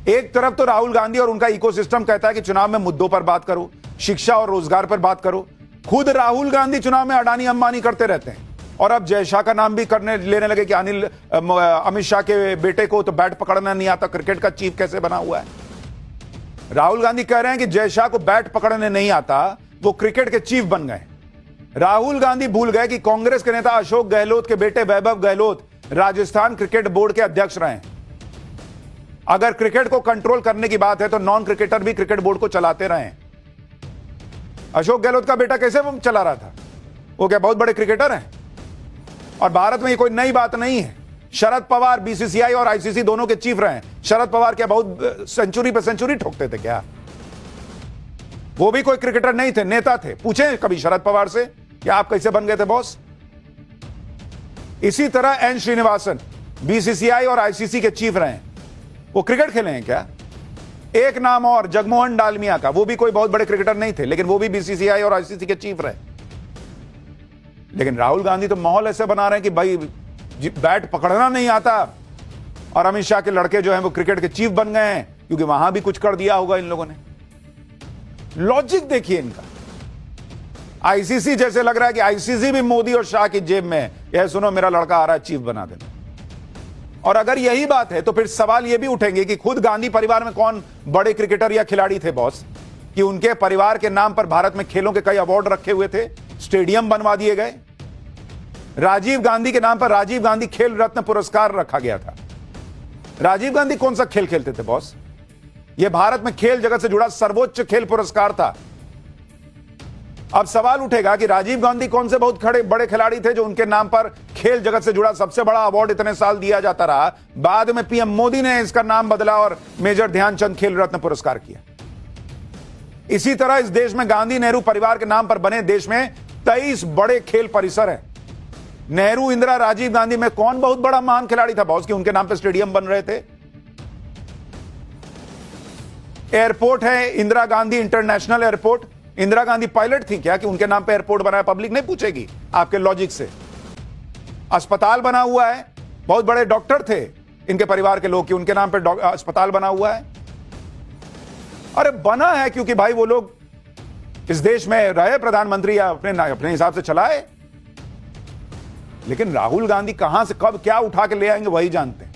एक तरफ तो राहुल गांधी और उनका इकोसिस्टम कहता है कि चुनाव में मुद्दों पर बात करो, शिक्षा और रोजगार पर बात करो। खुद राहुल गांधी चुनाव में अडानी अंबानी करते रहते हैं, और अब जय शाह का नाम भी लेने लगे कि अमित शाह के बेटे को तो बैट पकड़ना नहीं आता, क्रिकेट का चीफ कैसे बना हुआ है। राहुल गांधी कह रहे हैं कि जय शाह को बैट पकड़ने नहीं आता, वो क्रिकेट के चीफ बन गए। राहुल गांधी भूल गए कि कांग्रेस के नेता अशोक गहलोत के बेटे वैभव गहलोत राजस्थान क्रिकेट बोर्ड के अध्यक्ष रहे। अगर क्रिकेट को कंट्रोल करने की बात है तो नॉन क्रिकेटर भी क्रिकेट बोर्ड को चलाते रहे। अशोक गहलोत का बेटा कैसे चला रहा था? वो क्या बहुत बड़े क्रिकेटर हैं? और भारत में ये कोई नई बात नहीं है। शरद पवार बीसीसीआई और आईसीसी दोनों के चीफ रहे। शरद पवार क्या बहुत सेंचुरी पे सेंचुरी ठोकते थे क्या? वो भी कोई क्रिकेटर नहीं थे, नेता थे। पूछे कभी शरद पवार से कि आप कैसे बन गए थे बॉस? इसी तरह एन श्रीनिवासन बीसीसीआई और आईसीसी के चीफ रहे। वो क्रिकेट खेले हैं क्या? एक नाम और, जगमोहन डालमिया का, वो भी कोई बहुत बड़े क्रिकेटर नहीं थे, लेकिन वो भी बीसीसीआई और आईसीसी के चीफ रहे। लेकिन राहुल गांधी तो माहौल ऐसे बना रहे हैं कि भाई बैट पकड़ना नहीं आता, और अमित शाह के लड़के जो हैं वो क्रिकेट के चीफ बन गए हैं क्योंकि वहां भी कुछ कर दिया होगा इन लोगों ने। लॉजिक देखिए इनका। आईसीसी जैसे लग रहा है कि आईसीसी भी मोदी और शाह की जेब में, यह सुनो मेरा लड़का आ रहा है, चीफ बना देना। और अगर यही बात है तो फिर सवाल यह भी उठेंगे कि खुद गांधी परिवार में कौन बड़े क्रिकेटर या खिलाड़ी थे बॉस, कि उनके परिवार के नाम पर भारत में खेलों के कई अवार्ड रखे हुए थे, स्टेडियम बनवा दिए गए। राजीव गांधी के नाम पर राजीव गांधी खेल रत्न पुरस्कार रखा गया था। राजीव गांधी कौन सा खेल खेलते थे बॉस? यह भारत में खेल जगत से जुड़ा सर्वोच्च खेल पुरस्कार था। अब सवाल उठेगा कि राजीव गांधी कौन से बहुत बड़े खिलाड़ी थे जो उनके नाम पर खेल जगत से जुड़ा सबसे बड़ा अवार्ड इतने साल दिया जाता रहा, बाद में पीएम मोदी ने इसका नाम बदला और मेजर ध्यानचंद खेल रत्न पुरस्कार किया। इसी तरह इस देश में गांधी नेहरू परिवार के नाम पर बने देश में 23 बड़े खेल परिसर हैं। नेहरू, इंदिरा, राजीव गांधी में कौन बहुत बड़ा महान खिलाड़ी था बॉस कि उनके नाम पर स्टेडियम बन रहे थे? एयरपोर्ट है Indira Gandhi international airport. Indira Gandhi pilot थी क्या कि उनके नाम पे एयरपोर्ट बनाया? पब्लिक नहीं पूछेगी आपके लॉजिक से। अस्पताल बना हुआ है, बहुत बड़े डॉक्टर थे इनके परिवार के लोग कि उनके नाम पे अस्पताल बना हुआ है। अरे बना है क्योंकि भाई वो लोग इस देश में रहे प्रधानमंत्री या अपने हिसाब से चलाए। लेकिन राहुल गांधी कहां से कब क्या उठा के ले आएंगे वही जानते हैं।